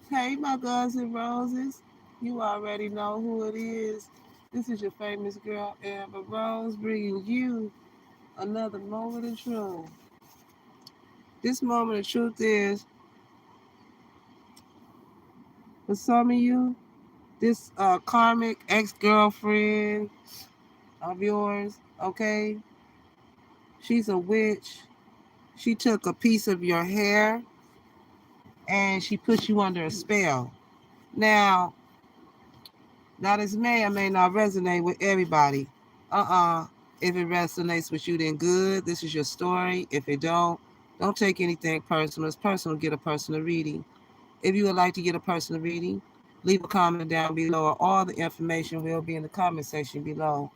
Hey, my Guns and Roses. You already know who it is. This is your famous girl, Amber Rose, bringing you another moment of truth. This moment of truth is, for some of you, this karmic ex-girlfriend of yours, okay? She's a witch. She took a piece of your hair and she put you under a spell. Now, this may or may not resonate with everybody. If it resonates with you, then good. This is your story. If it don't take anything personal. It's personal. Get a personal reading. If you would like to get a personal reading, leave a comment down below. All the information will be in the comment section below.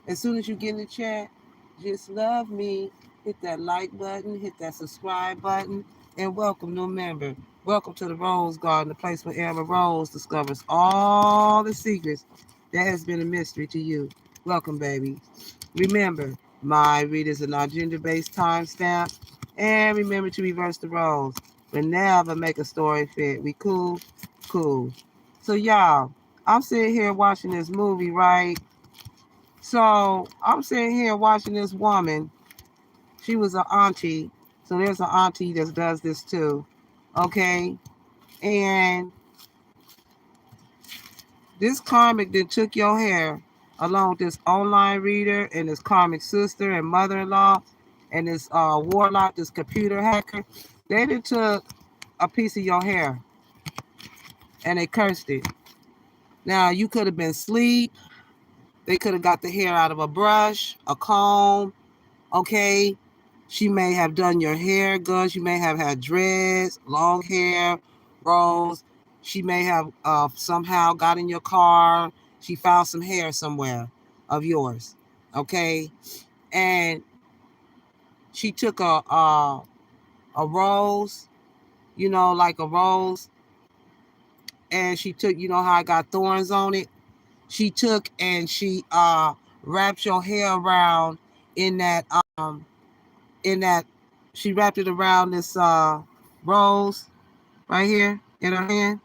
As soon as you get in the chat, just love me. Hit that like button, hit that subscribe button, and welcome new member. Welcome to the Rose Garden, the place where Amber Rose discovers all the secrets that has been a mystery to you. Welcome, baby. Remember, my readers are not gender-based timestamp. And remember to reverse the roles. But never make a story fit. We cool? Cool. So y'all, I'm sitting here watching this movie, right? So I'm sitting here watching this woman. She was an auntie. So there's an auntie that does this too. Okay. And this karmic that took your hair along with this online reader and this karmic sister and mother-in-law and this warlock, this computer hacker, they done took a piece of your hair and they cursed it. Now you could have been asleep. They could have got the hair out of a brush, a comb, okay? She may have done your hair good. She may have had dreads, long hair, rolls. She may have somehow got in your car. She found some hair somewhere of yours, okay? And she took a rose, like a rose, and she took, how I got thorns on it. She took and she wrapped your hair around in that in that she wrapped it around this rose right here in her hand.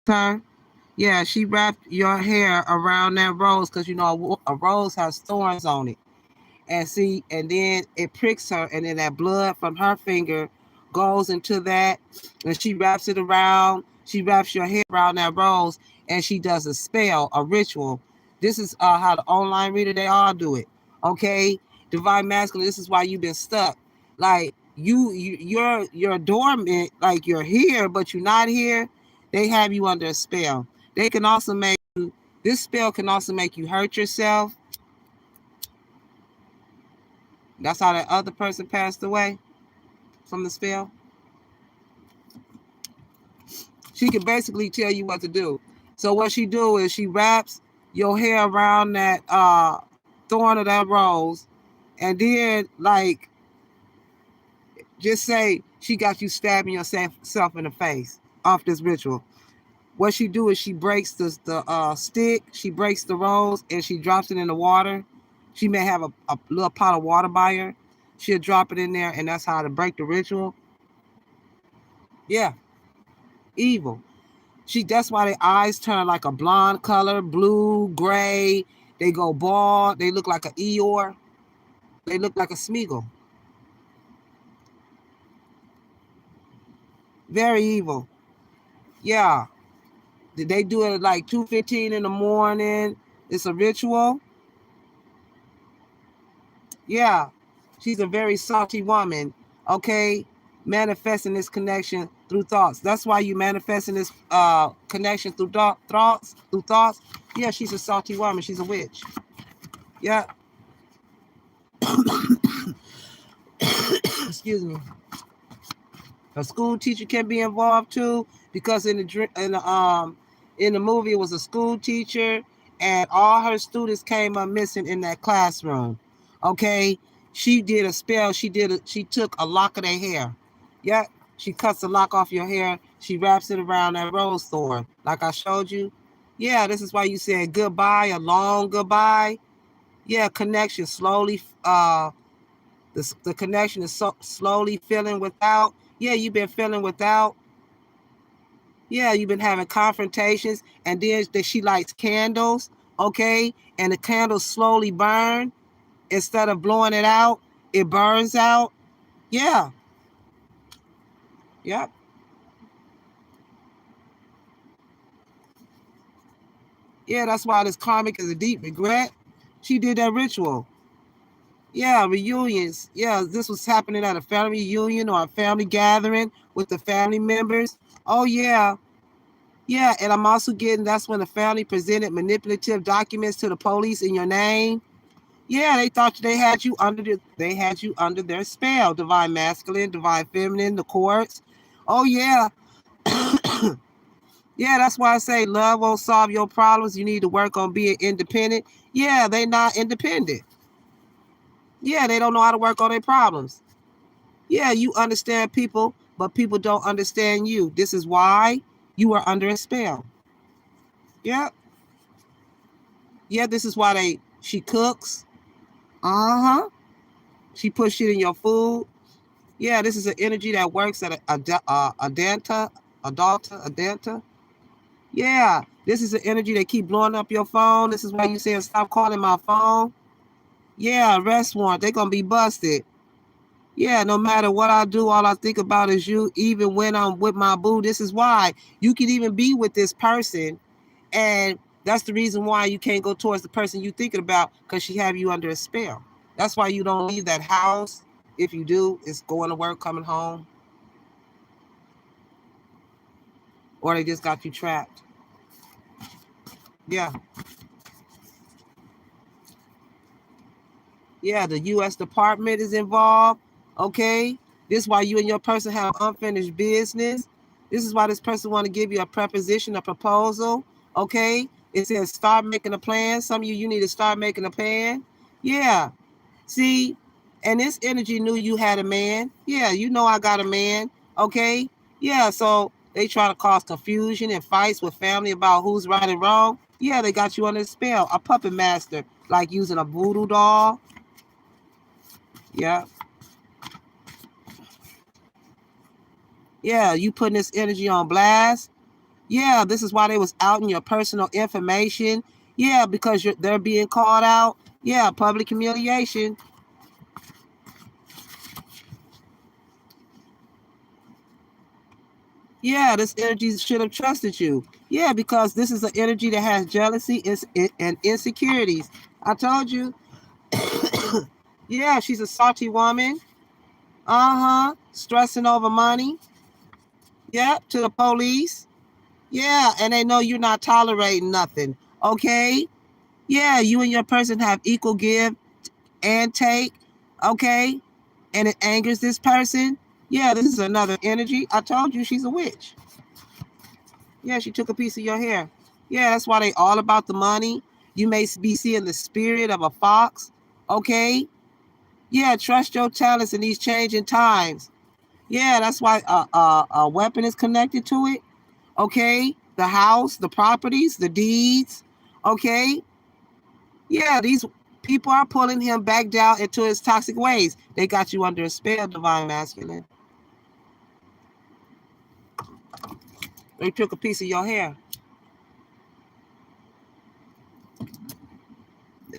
Turn. Yeah, she wrapped your hair around that rose because a rose has thorns on it. And see, and then it pricks her, and then that blood from her finger goes into that, and she wraps it around. She wraps your hair around that rose, and she does a spell, a ritual. This is how the online reader, they all do it. Okay, divine masculine. This is why you've been stuck. Like you're dormant, like you're here, but you're not here. They have you under a spell. They can also make you. This spell can also make you hurt yourself. That's how that other person passed away from the spell. She can basically tell you what to do. So what she do is she wraps your hair around that thorn of that rose, and then like just say she got you stabbing yourself in the face off this ritual. What she do is she breaks the stick, she breaks the rose, and she drops it in the water. She may have a little pot of water by her. She'll drop it in there, and that's how to break the ritual. Yeah, evil. That's why their eyes turn like a blonde color, blue, gray. They go bald. They look like an Eeyore. They look like a Smeagol. Very evil. Yeah. Did they do it at like 2:15 in the morning? It's a ritual. Yeah. She's a very salty woman. Okay. Manifesting this connection through thoughts. That's why you manifesting this connection through thoughts. Through thoughts. Yeah, she's a salty woman. She's a witch. Yeah. Excuse me. A school teacher can be involved too, because in the movie it was a school teacher, and all her students came up missing in that classroom. Okay, she did a spell. She took a lock of their hair. Yeah, she cuts the lock off your hair. She wraps it around that rose thorn, like I showed you. Yeah, this is why you said goodbye, a long goodbye. Yeah, connection slowly. The connection is slowly filling without. Yeah, you've been feeling without. Yeah, you've been having confrontations, and then she lights candles, okay? And the candles slowly burn. Instead of blowing it out, it burns out. Yeah. Yep. Yeah, that's why this karmic is a deep regret. She did that ritual. Yeah, reunions. Yeah, this was happening at a family reunion or a family gathering with the family members. Oh, yeah. Yeah, and I'm also getting that's when the family presented manipulative documents to the police in your name. Yeah, they thought they had you under their spell, divine masculine, divine feminine, the courts. Oh yeah. Yeah, that's why I say love won't solve your problems. You need to work on being independent. Yeah, they not independent. Yeah, they don't know how to work on their problems. Yeah, you understand people, but people don't understand you. This is why you are under a spell. Yeah. Yeah, this is why she cooks. Uh-huh. She puts shit in your food. Yeah, this is an energy that works at a danta. Yeah, this is an energy that keep blowing up your phone. This is why you saying stop calling my phone. Yeah, arrest warrant. They're gonna be busted. Yeah, no matter what I do, all I think about is you. Even when I'm with my boo, this is why you can even be with this person, and that's the reason why you can't go towards the person you thinking about because she have you under a spell. That's why you don't leave that house. If you do, it's going to work, coming home, or they just got you trapped. Yeah. Yeah, the U.S. Department is involved. Okay. This is why you and your person have unfinished business. This is why this person want to give you a preposition, a proposal. Okay. It says start making a plan. Some of you need to start making a plan. Yeah. See, and this energy knew you had a man. Yeah, you know I got a man. Okay. Yeah, so they try to cause confusion and fights with family about who's right and wrong. Yeah, they got you under the spell. A puppet master, like using a voodoo doll. Yeah. Yeah, you putting this energy on blast. Yeah, this is why they was out in your personal information. Yeah, because they're being called out. Yeah, public humiliation. Yeah, this energy should have trusted you. Yeah, because this is an energy that has jealousy and insecurities. I told you. Yeah, she's a salty woman. Uh-huh. Stressing over money. Yep, to the police. Yeah, and they know you're not tolerating nothing. Okay? Yeah, you and your person have equal give and take. Okay? And it angers this person. Yeah, this is another energy. I told you she's a witch. Yeah, she took a piece of your hair. Yeah, that's why they all about the money. You may be seeing the spirit of a fox. Okay? Yeah, trust your talents in these changing times. Yeah, that's why a weapon is connected to it. Okay? The house, the properties, the deeds. Okay? Yeah, these people are pulling him back down into his toxic ways. They got you under a spell, divine masculine. They took a piece of your hair.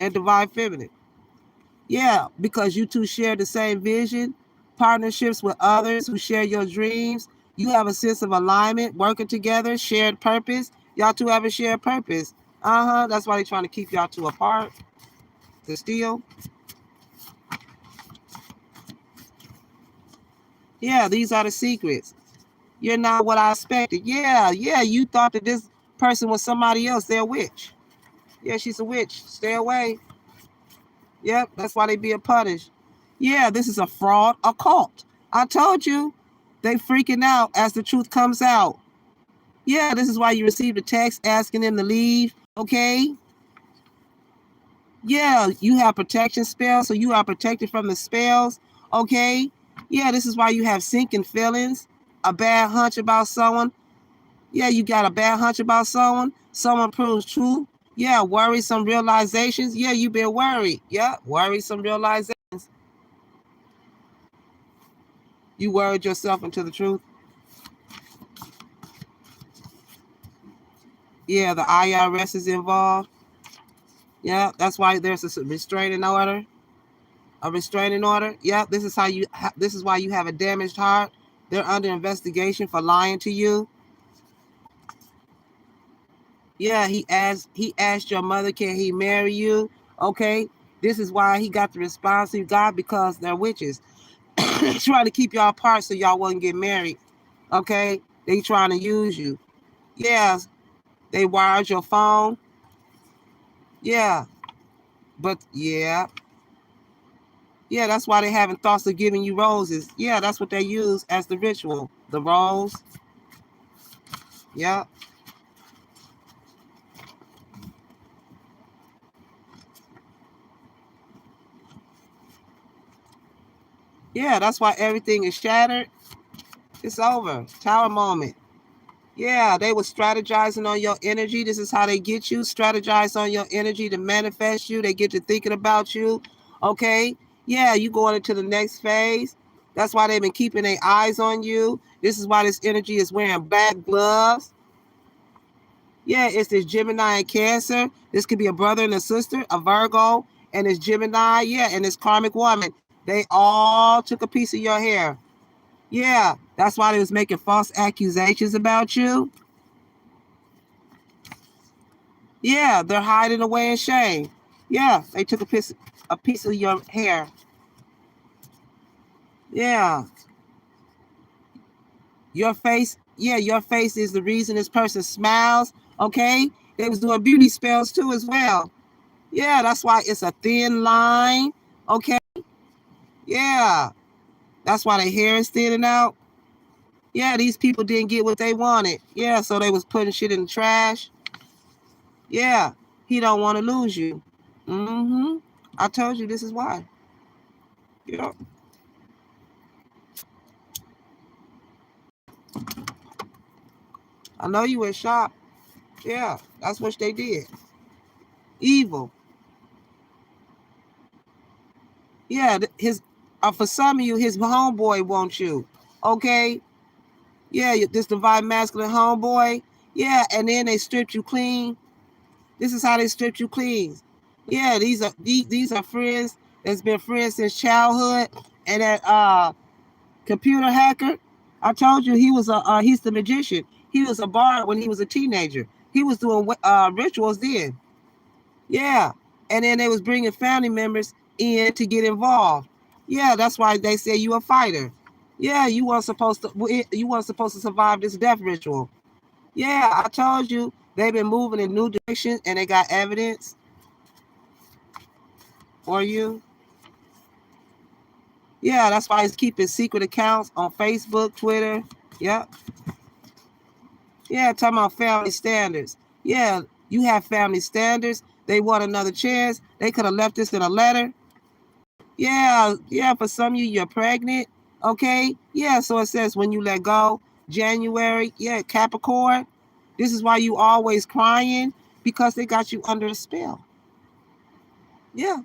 And divine feminine. Yeah, because you two share the same vision, partnerships with others who share your dreams. You have a sense of alignment, working together, shared purpose. Y'all two have a shared purpose. Uh-huh. That's why they're trying to keep y'all two apart. To steal. Yeah, these are the secrets. You're not what I expected. Yeah, you thought that this person was somebody else. They're a witch. Yeah, she's a witch. Stay away. Yep, that's why they being punished. Yeah, this is a fraud, a cult. I told you, they freaking out as the truth comes out. Yeah, this is why you received a text asking them to leave. Okay. Yeah, you have protection spells, so you are protected from the spells. Okay. Yeah, this is why you have sinking feelings, a bad hunch about someone. Yeah, you got a bad hunch about someone. Someone proves true. Yeah, worrisome realizations. Yeah, you've been worried. Yeah, worrisome realizations. You worried yourself into the truth. Yeah, the IRS is involved. Yeah, that's why there's a restraining order. A restraining order. Yeah, this is how you. This is why you have a damaged heart. They're under investigation for lying to you. Yeah, he asked your mother, can he marry you? Okay, this is why he got the response he got, because they're witches. Trying to keep y'all apart so y'all wouldn't get married. Okay, they trying to use you. Yeah, they wired your phone. Yeah, but yeah, that's why they having thoughts of giving you roses. Yeah, that's what they use as the ritual. The rose. Yeah. Yeah, that's why everything is shattered. It's over. Tower moment. Yeah, they were strategizing on your energy. This is how they get you. Strategize on your energy to manifest you. They get to thinking about you. Okay. Yeah, you going into the next phase. That's why they've been keeping their eyes on you. This is why this energy is wearing black gloves. Yeah, it's this Gemini and Cancer. This could be a brother and a sister, a Virgo, and this Gemini. Yeah, and this karmic woman. They all took a piece of your hair. Yeah, that's why they was making false accusations about you. Yeah, they're hiding away in shame. Yeah, they took a piece of your hair. Yeah, your face. Yeah, your face is the reason this person smiles. Okay, they was doing beauty spells too as well. Yeah, that's why it's a thin line. Okay. Yeah, that's why their hair is thinning out. Yeah, these people didn't get what they wanted. Yeah, so they was putting shit in the trash. Yeah, he don't want to lose you. Mm-hmm. I told you this is why. Yeah. I know you were shocked. Yeah, that's what they did. Evil. Yeah, his for some of you, his homeboy wants you. Okay. Yeah, this divine masculine homeboy. Yeah, and then they stripped you clean. This is how they stripped you clean. Yeah, these are friends that's been friends since childhood, and that computer hacker. I told you he was he's the magician. He was a bard when he was a teenager. He was doing rituals then. Yeah, and then they was bringing family members in to get involved. Yeah, that's why they say you a fighter. Yeah, you weren't supposed to survive this death ritual. Yeah, I told you they've been moving in new directions and they got evidence for you. Yeah, that's why he's keeping secret accounts on Facebook, Twitter. Yep. Yeah, talking about family standards. Yeah, you have family standards. They want another chance. They could have left this in a letter. Yeah, for some of you, you're pregnant. Okay. Yeah, so it says when you let go, January. Yeah, Capricorn. This is why you always crying, because they got you under a spell. Yeah.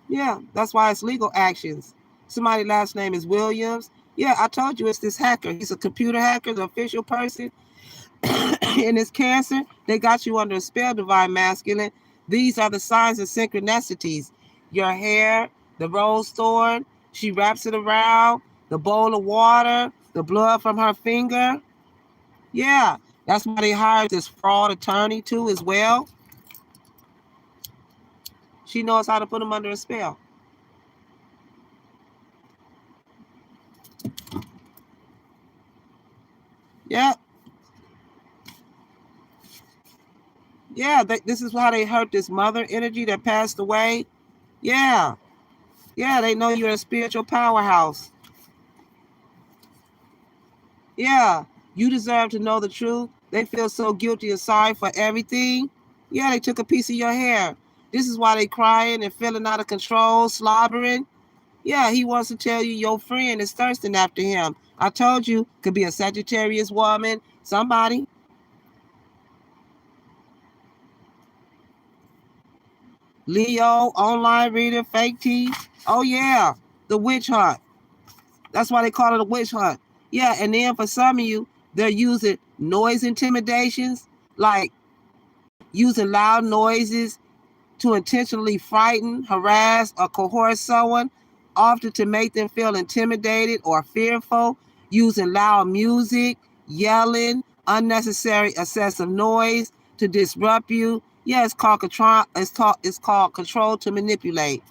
Yeah, that's why it's legal actions. Somebody's last name is Williams. Yeah, I told you it's this hacker. He's a computer hacker, the official person. And it's Cancer. They got you under a spell, divine masculine. These are the signs of synchronicities. Your hair, the rose thorn, she wraps it around, the bowl of water, the blood from her finger. Yeah, that's why they hired this fraud attorney too as well. She knows how to put them under a spell. Yeah. Yeah, this is how they hurt this mother energy that passed away. Yeah. Yeah, they know you're a spiritual powerhouse. Yeah, you deserve to know the truth. They feel so guilty and sorry for everything. Yeah, they took a piece of your hair. This is why they crying and feeling out of control, slobbering. Yeah, he wants to tell you your friend is thirsting after him. I told you, could be a Sagittarius woman, somebody. Leo, online reader, fake tea. Oh yeah, the witch hunt. That's why they call it a witch hunt. Yeah, and then for some of you, they're using noise intimidations, like using loud noises to intentionally frighten, harass, or coerce someone, often to make them feel intimidated or fearful, using loud music, yelling, unnecessary excessive noise to disrupt you. Yeah, it's called control. It's called control to manipulate.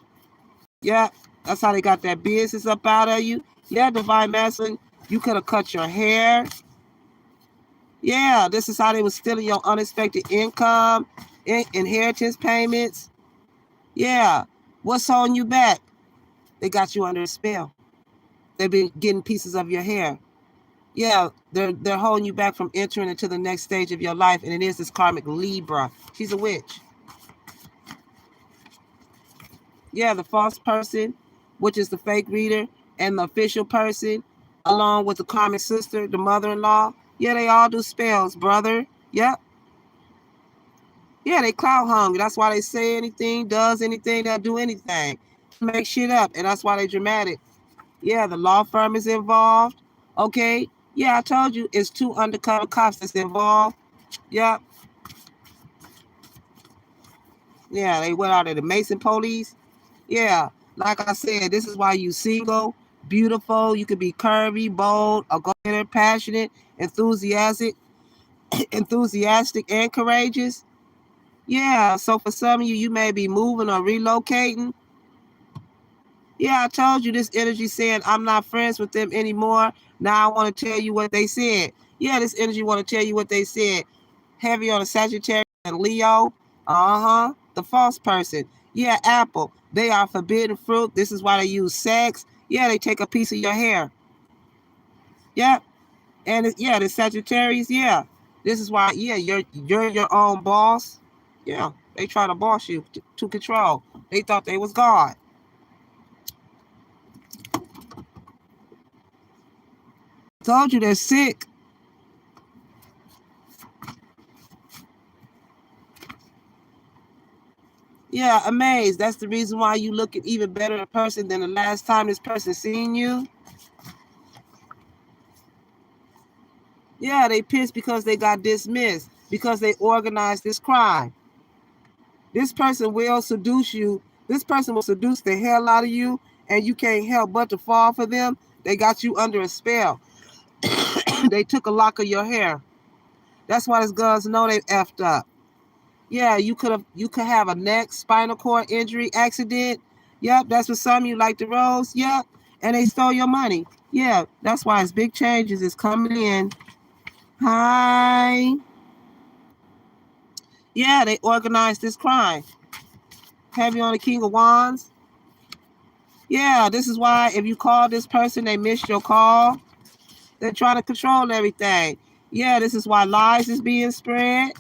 Yeah, that's how they got that business up out of you. Yeah, divine masculine, you could have cut your hair. Yeah, this is how they was stealing your unexpected income, inheritance payments. Yeah, what's holding you back? They got you under a spell. They've been getting pieces of your hair. Yeah, they're holding you back from entering into the next stage of your life, and it is this karmic Libra. She's a witch. Yeah, the false person, which is the fake reader, and the official person, along with the karmic sister, the mother-in-law. Yeah, they all do spells, brother. Yep. Yeah, they clout hungry. That's why they say anything, does anything, they'll do anything. Make shit up, and that's why they dramatic. Yeah, the law firm is involved. Okay. Yeah, I told you it's 2 undercover cops that's involved. Yep. Yeah, they went out of the Mason police. Yeah, like I said, this is why you single, beautiful. You could be curvy, bold, or go-getter, passionate, enthusiastic, and courageous. Yeah, so for some of you, you may be moving or relocating. Yeah, I told you this energy saying I'm not friends with them anymore. Now I want to tell you what they said. Yeah, this energy want to tell you what they said. Heavy on the Sagittarius and Leo. The false person. Yeah, Apple. They are forbidden fruit. This is why they use sex. Yeah, they take a piece of your hair. Yeah, and yeah, the Sagittarius. Yeah, this is why. Yeah, you're your own boss. Yeah, they try to boss you to control. They thought they was God. Told you they're sick. Yeah, amazed. That's the reason why you look at even better in person than the last time this person seen you. Yeah, they pissed because they got dismissed, because they organized this crime. This person will seduce you. This person will seduce the hell out of you, and you can't help but to fall for them. They got you under a spell. They took a lock of your hair. That's why these guns know they effed up. Yeah, you could have a neck, spinal cord injury, accident. Yep, that's what some of you like the rose. Yep, and they stole your money. Yeah, that's why it's big changes is coming in. Hi. Yeah, they organized this crime. Heavy on the King of Wands. Yeah, this is why if you call this person, they missed your call. They're trying to control everything. Yeah, this is why lies is being spread.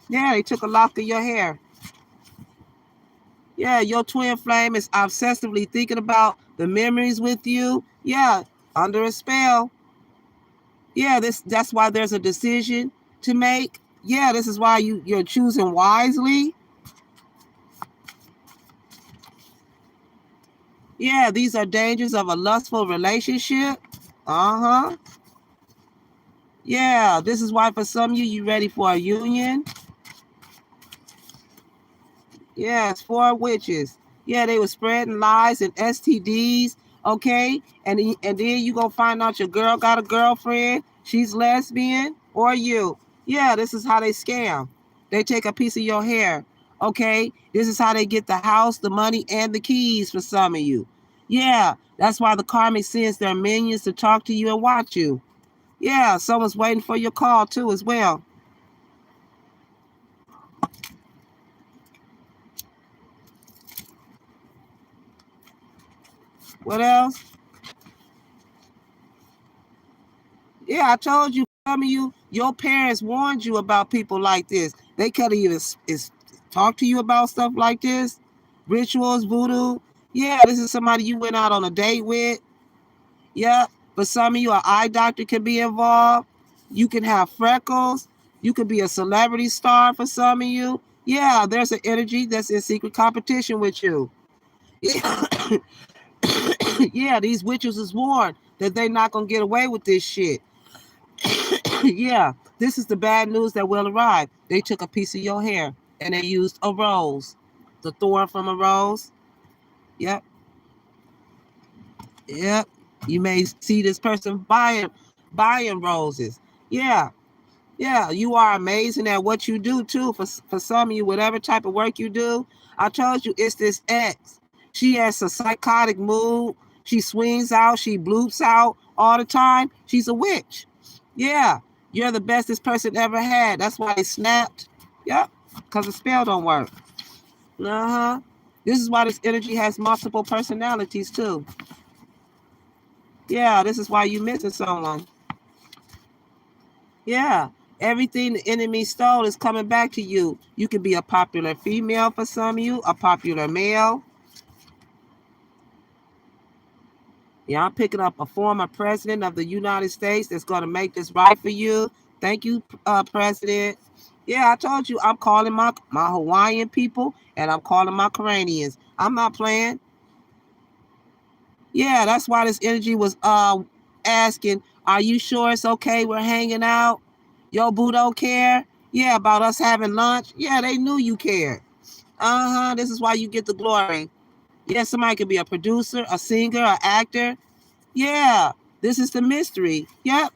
Yeah, they took a lock of your hair. Yeah, your twin flame is obsessively thinking about the memories with you. Yeah, under a spell. Yeah, that's why there's a decision to make. Yeah, this is why you're choosing wisely. Yeah, these are dangers of a lustful relationship. Yeah, this is why for some of you ready for a union. Yeah, it's 4 witches. Yeah, they were spreading lies and STDs. Okay, and then you gonna find out your girl got a girlfriend. She's lesbian or you. Yeah, this is how they scam. They take a piece of your hair. Okay, this is how they get the house, the money, and the keys for some of you. Yeah, that's why the karmic sends their minions to talk to you and watch you. Yeah, someone's waiting for your call too as well. What else? Yeah, I told you, some of you, your parents warned you about people like this. They could even talk to you about stuff like this. Rituals, voodoo. Yeah, this is somebody you went out on a date with. Yeah, for some of you, an eye doctor can be involved. You can have freckles. You could be a celebrity star for some of you. Yeah, there's an energy that's in secret competition with you. Yeah, yeah, these witches is warned that they're not going to get away with this shit. Yeah, this is the bad news that will arrive. They took a piece of your hair and they used a rose, the thorn from a rose. Yep, yep. You may see this person buying roses. Yeah, yeah. You are amazing at what you do too. For some of you, whatever type of work you do, I told you it's this ex. She has a psychotic mood. She swings out. She bloops out all the time. She's a witch. Yeah, you're the best this person ever had. That's why they snapped. Yep, because the spell don't work. Uh-huh. This is why this energy has multiple personalities too. Yeah, this is why you missing someone. Yeah, everything the enemy stole is coming back to you. You could be a popular female for some of you, a popular male. Yeah, I'm picking up a former president of the United States that's going to make this right for you. Thank you, President. Yeah, I told you I'm calling my Hawaiian people and I'm calling my Karanians. I'm not playing. Yeah, that's why this energy was asking, are you sure it's okay we're hanging out? Yo, boo don't care? Yeah, about us having lunch? Yeah, they knew you cared. Uh-huh, this is why you get the glory. Yeah, somebody could be a producer, a singer, an actor. Yeah, this is the mystery. Yep.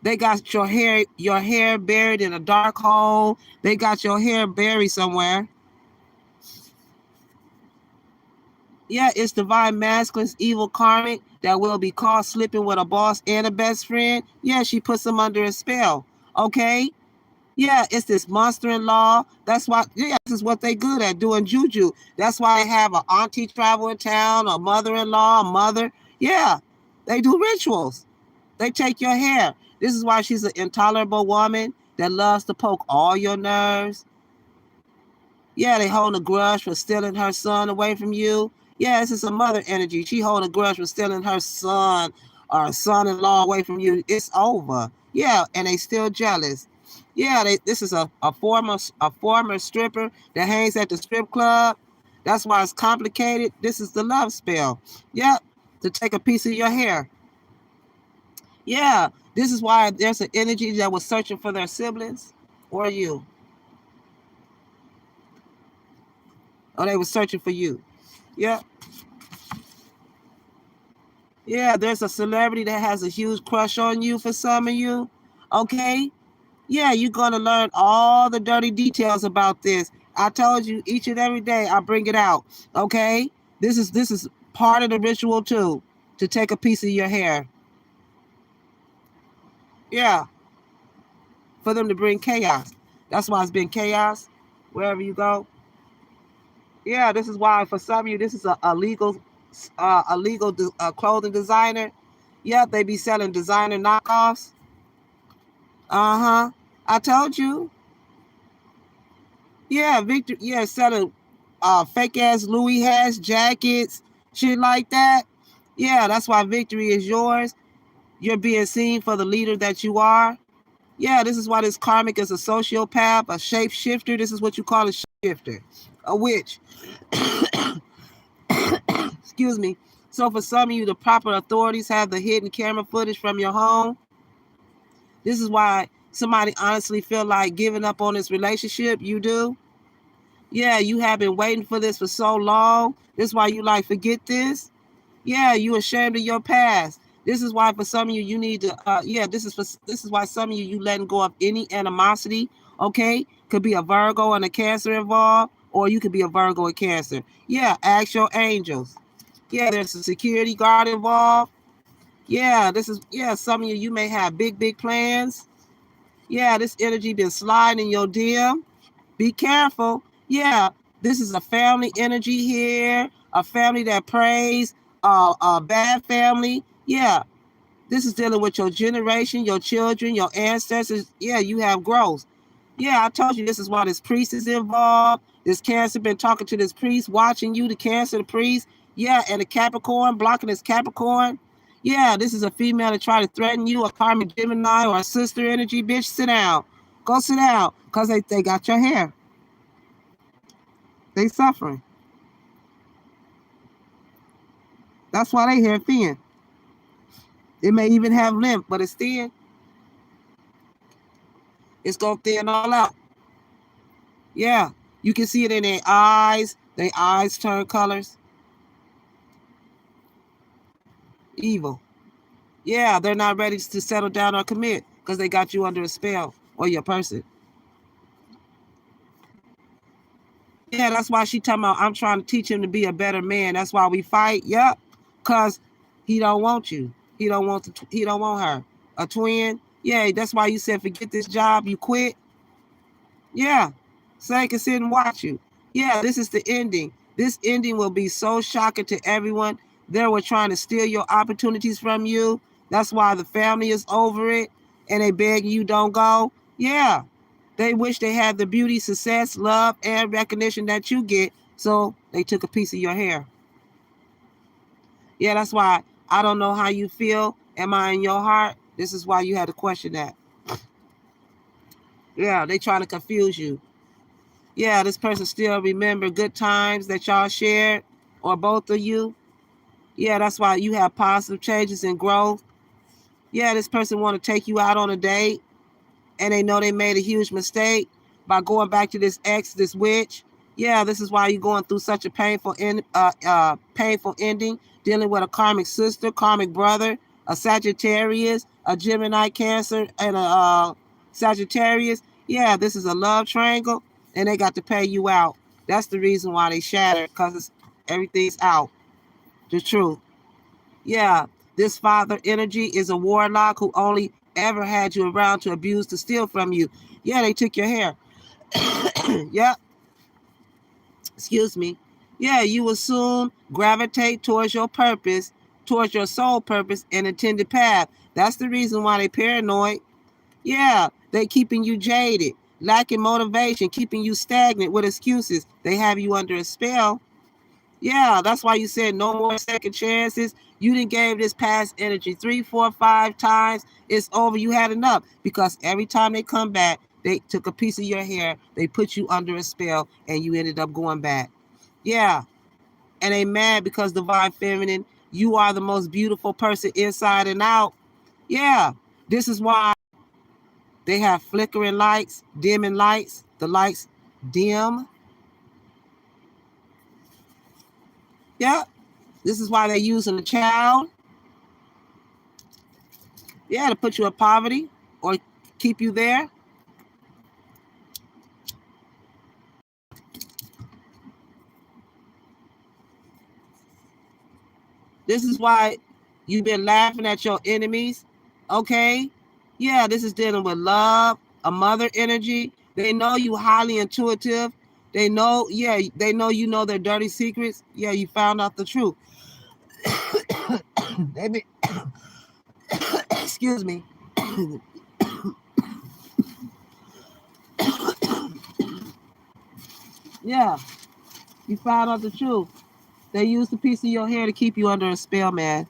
They got your hair buried in a dark hole. They got your hair buried somewhere. Yeah, it's divine masculine's evil karmic that will be caught slipping with a boss and a best friend. Yeah, she puts them under a spell. Okay? Yeah, it's this monster-in-law. That's why, yeah, this is what they good at, doing juju. That's why they have an auntie travel in town, a mother-in-law, a mother. Yeah, they do rituals. They take your hair. This is why she's an intolerable woman that loves to poke all your nerves. Yeah, they hold a grudge for stealing her son away from you. Yeah, this is a mother energy. She hold a grudge for stealing her son or son-in-law away from you. It's over. Yeah, and they still jealous. Yeah, this is a former stripper that hangs at the strip club. That's why it's complicated. This is the love spell. Yep, to take a piece of your hair. Yeah, this is why there's an energy that was searching for their siblings or you. Or they were searching for you. Yeah. Yeah, there's a celebrity that has a huge crush on you for some of you. Okay? Yeah, you're going to learn all the dirty details about this. I told you each and every day I bring it out. Okay? This is part of the ritual too, to take a piece of your hair. Yeah, for them to bring chaos. That's why it's been chaos wherever you go. Yeah, this is why for some of you, this is a legal clothing designer. Yeah, they be selling designer knockoffs. Uh-huh. I told you. Yeah, Victor. Yeah, selling fake ass Louis hats, jackets, shit like that. Yeah, that's why victory is yours. You're being seen for the leader that you are. Yeah, this is why this karmic is a sociopath, a shapeshifter. This is what you call a shifter, a witch. Excuse me. So for some of you, the proper authorities have the hidden camera footage from your home. This is why somebody honestly feel like giving up on this relationship. You do. Yeah, you have been waiting for this for so long. This is why you like forget this. Yeah, you ashamed of your past. This is why for some of you, you need to. This is why some of you letting go of any animosity. Okay, could be a Virgo and a Cancer involved, or you could be a Virgo and Cancer. Yeah, ask your angels. Yeah, there's a security guard involved. Yeah, some of you may have big plans. Yeah, this energy been sliding in your DM. Be careful. Yeah, this is a family energy here, a family that prays, a bad family. Yeah, this is dealing with your generation, your children, your ancestors. Yeah, you have growth. Yeah, I told you this is why this priest is involved. This Cancer been talking to this priest, watching you, the Cancer, the priest. Yeah, and the Capricorn, blocking this Capricorn. Yeah, this is a female to try to threaten you, a karmic Gemini or a sister energy. Bitch, sit down. Go sit down, because they got your hair. They suffering. That's why they hair thin. It may even have lymph, but it's thin. It's going to thin all out. Yeah. You can see it in their eyes. Their eyes turn colors. Evil. Yeah, they're not ready to settle down or commit because they got you under a spell or your person. Yeah, that's why she talking about I'm trying to teach him to be a better man. That's why we fight. Yep. Cause he don't want you. He don't want he don't want her. A twin. Yeah, that's why you said forget this job, you quit. Yeah. So they can sit and watch you. Yeah, this is the ending. This ending will be so shocking to everyone. They were trying to steal your opportunities from you. That's why the family is over it and they beg you don't go. Yeah. They wish they had the beauty, success, love, and recognition that you get, so they took a piece of your hair. Yeah, that's why I don't know how you feel. Am I in your heart? This is why you had to question that. Yeah, they trying to confuse you. Yeah, this person still remember good times that y'all shared, or both of you. Yeah, that's why you have positive changes and growth. Yeah, this person want to take you out on a date, and they know they made a huge mistake by going back to this ex, this witch. Yeah, this is why you're going through such a painful ending, dealing with a karmic sister, karmic brother, a Sagittarius, a Gemini, Cancer, and a Sagittarius. Yeah, this is a love triangle, and they got to pay you out. That's the reason why they shattered, because everything's out. The truth. Yeah, this father energy is a warlock who only ever had you around to abuse, to steal from you. Yeah, they took your hair. Yep. Excuse me. Yeah, you will soon gravitate towards your purpose, towards your soul purpose and intended path. That's the reason why they paranoid. Yeah, they keeping you jaded, lacking motivation, keeping you stagnant with excuses. They have you under a spell. Yeah, that's why you said no more second chances. You didn't gave this past energy 3, 4, 5 times. It's over. You had enough, because every time they come back, they took a piece of your hair. They put you under a spell, and you ended up going back. Yeah, and they mad because divine feminine, you are the most beautiful person inside and out. Yeah, this is why they have flickering lights, dimming lights. The lights dim. Yeah, this is why they're using a child. Yeah, to put you in poverty or keep you there. This is why you've been laughing at your enemies. Okay? Yeah, this is dealing with love, a mother energy. They know you highly intuitive. They know, yeah, they know you know their dirty secrets. Yeah, you found out the truth. Excuse me. Yeah, you found out the truth. They used a piece of your hair to keep you under a spell, man.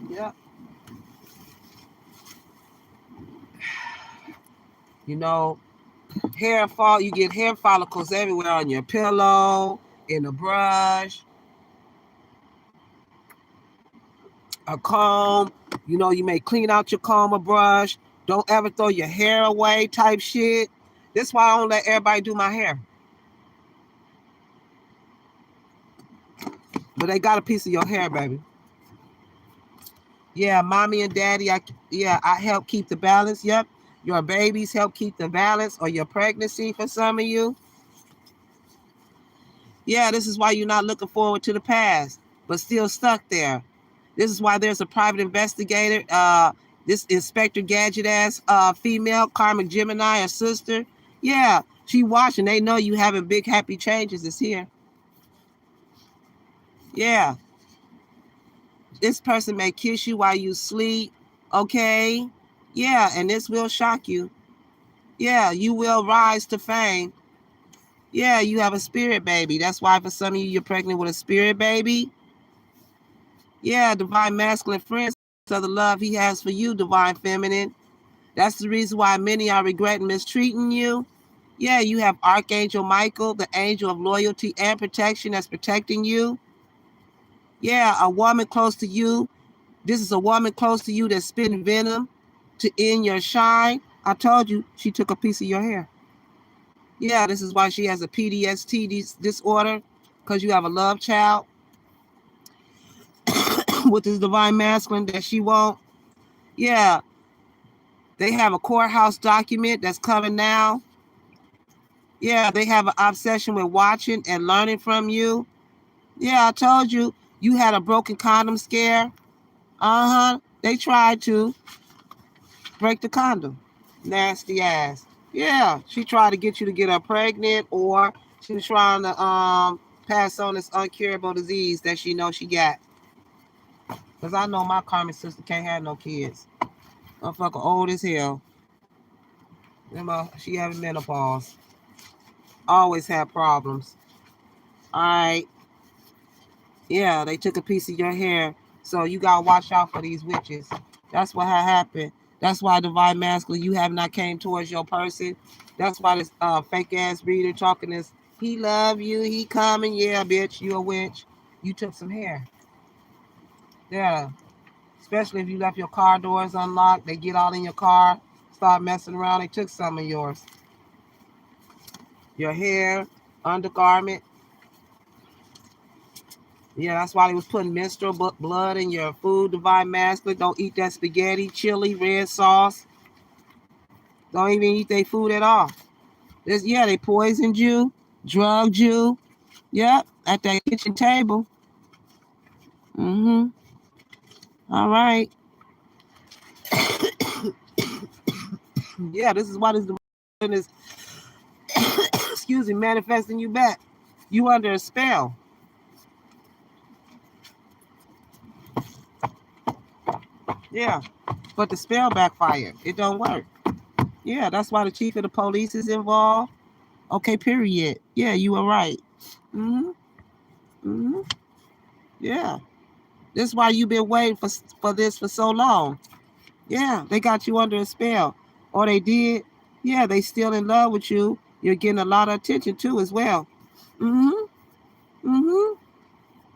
Yeah. You know, you get hair follicles everywhere, on your pillow, in the brush, a comb. You know, you may clean out your comb or brush. Don't ever throw your hair away type shit. That's why I don't let everybody do my hair. But they got a piece of your hair, baby. Yeah, mommy and daddy, I help keep the balance. Yep. Your babies help keep the balance, or your pregnancy for some of you. Yeah, this is why you're not looking forward to the past, but still stuck there. This is why there's a private investigator, this Inspector Gadget ass female, Karmic Gemini, a sister. Yeah, she watching. They know you having big happy changes is here. Yeah, this person may kiss you while you sleep. Okay. Yeah, and this will shock you. Yeah, you will rise to fame. Yeah, you have a spirit baby. That's why for some of you, you're pregnant with a spirit baby. Yeah, divine masculine friends of the love he has for you, divine feminine. That's the reason why many are regretting mistreating you. Yeah, you have Archangel Michael, the angel of loyalty and protection that's protecting you. Yeah, a woman close to you. This is a woman close to you that's spitting venom. to end your shine. I told you she took a piece of your hair. Yeah, this is why she has a PTSD disorder, because you have a love child with this divine masculine that she won't. Yeah, they have a courthouse document that's coming now. Yeah, they have an obsession with watching and learning from you. Yeah, I told you, you had a broken condom scare. They tried to break the condom. Nasty ass. Yeah, she tried to get you to get her pregnant, or she was trying to pass on this uncurable disease that she knows she got. Because I know my karmic sister can't have no kids. Motherfucker old as hell. She having menopause. Always had problems. Alright. Yeah, they took a piece of your hair. So you gotta watch out for these witches. That's what happened. That's why divine masculine, you have not came towards your person. That's why this fake ass reader talking this, he love you, he coming, yeah, bitch, you a witch. You took some hair. Yeah. Especially if you left your car doors unlocked, they get all in your car, start messing around, they took some of yours. Your hair, undergarment. Yeah, that's why they was putting menstrual blood in your food, divine masculine. Don't eat that spaghetti, chili, red sauce. Don't even eat their food at all. Yeah, they poisoned you, drugged you. Yep, at that kitchen table. All right. Yeah, this is why this divine is, excuse me, manifesting you back. You under a spell. Yeah, but the spell backfired. It don't work. Yeah, that's why the chief of the police is involved. Okay, period. Yeah, you were right. Yeah. This is why you've been waiting for this for so long. Yeah, they got you under a spell. Or they did. Yeah, they still in love with you. You're getting a lot of attention too as well. All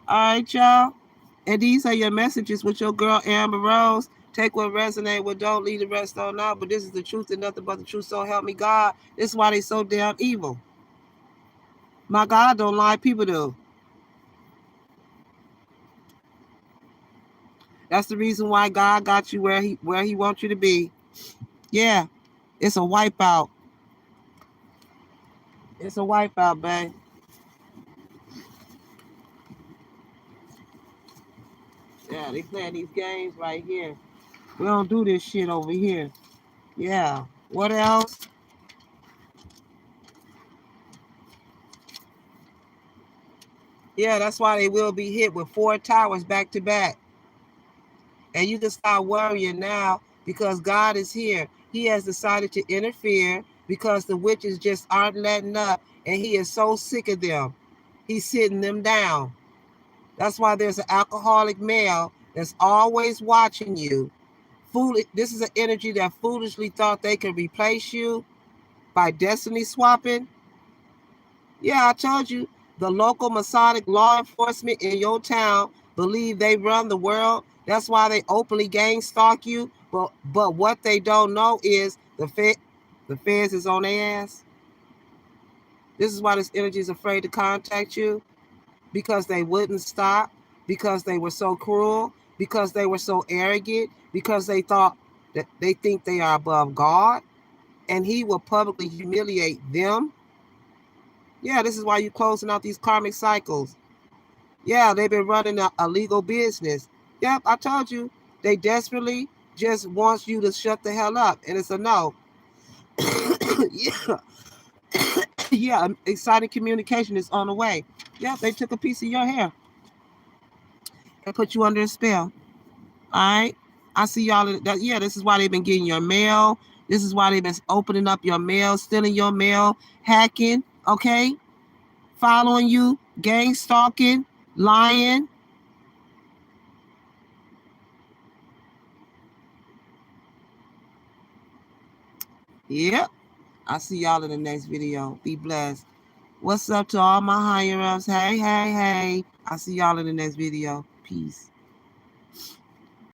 right, y'all. And these are your messages with your girl Amber Rose. Take what resonate, what don't, leave the rest on out. But this is the truth and nothing but the truth. So help me God. This is why they so damn evil. My God don't lie, people do. That's the reason why God got you where he wants you to be. Yeah, it's a wipeout. It's a wipeout, babe. Yeah, they playing these games right here. We don't do this shit over here. Yeah. What else? Yeah, that's why they will be hit with 4 towers back to back. And you can start worrying now because God is here. He has decided to interfere because the witches just aren't letting up, and he is so sick of them. He's sitting them down. That's why there's an alcoholic male that's always watching you. This is an energy that foolishly thought they could replace you by destiny swapping. Yeah, I told you, the local Masonic law enforcement in your town believe they run the world. That's why they openly gang stalk you. But what they don't know is the feds is on their ass. This is why this energy is afraid to contact you, because they wouldn't stop, because they were so cruel, because they were so arrogant, because they thought that they think they are above God, and he will publicly humiliate them. Yeah, this is why you're closing out these karmic cycles. Yeah, they've been running a legal business. Yep, I told you. They desperately just want you to shut the hell up, and it's a no. Yeah, yeah, exciting communication is on the way. Yeah, they took a piece of your hair and put you under a spell. All right. I see y'all. Yeah, this is why they've been getting your mail. This is why they've been opening up your mail, stealing your mail, hacking, okay? Following you, gang stalking, lying. Yep. I'll see y'all in the next video. Be blessed. What's up to all my higher ups? Hey, hey, hey. I'll see y'all in the next video. Peace.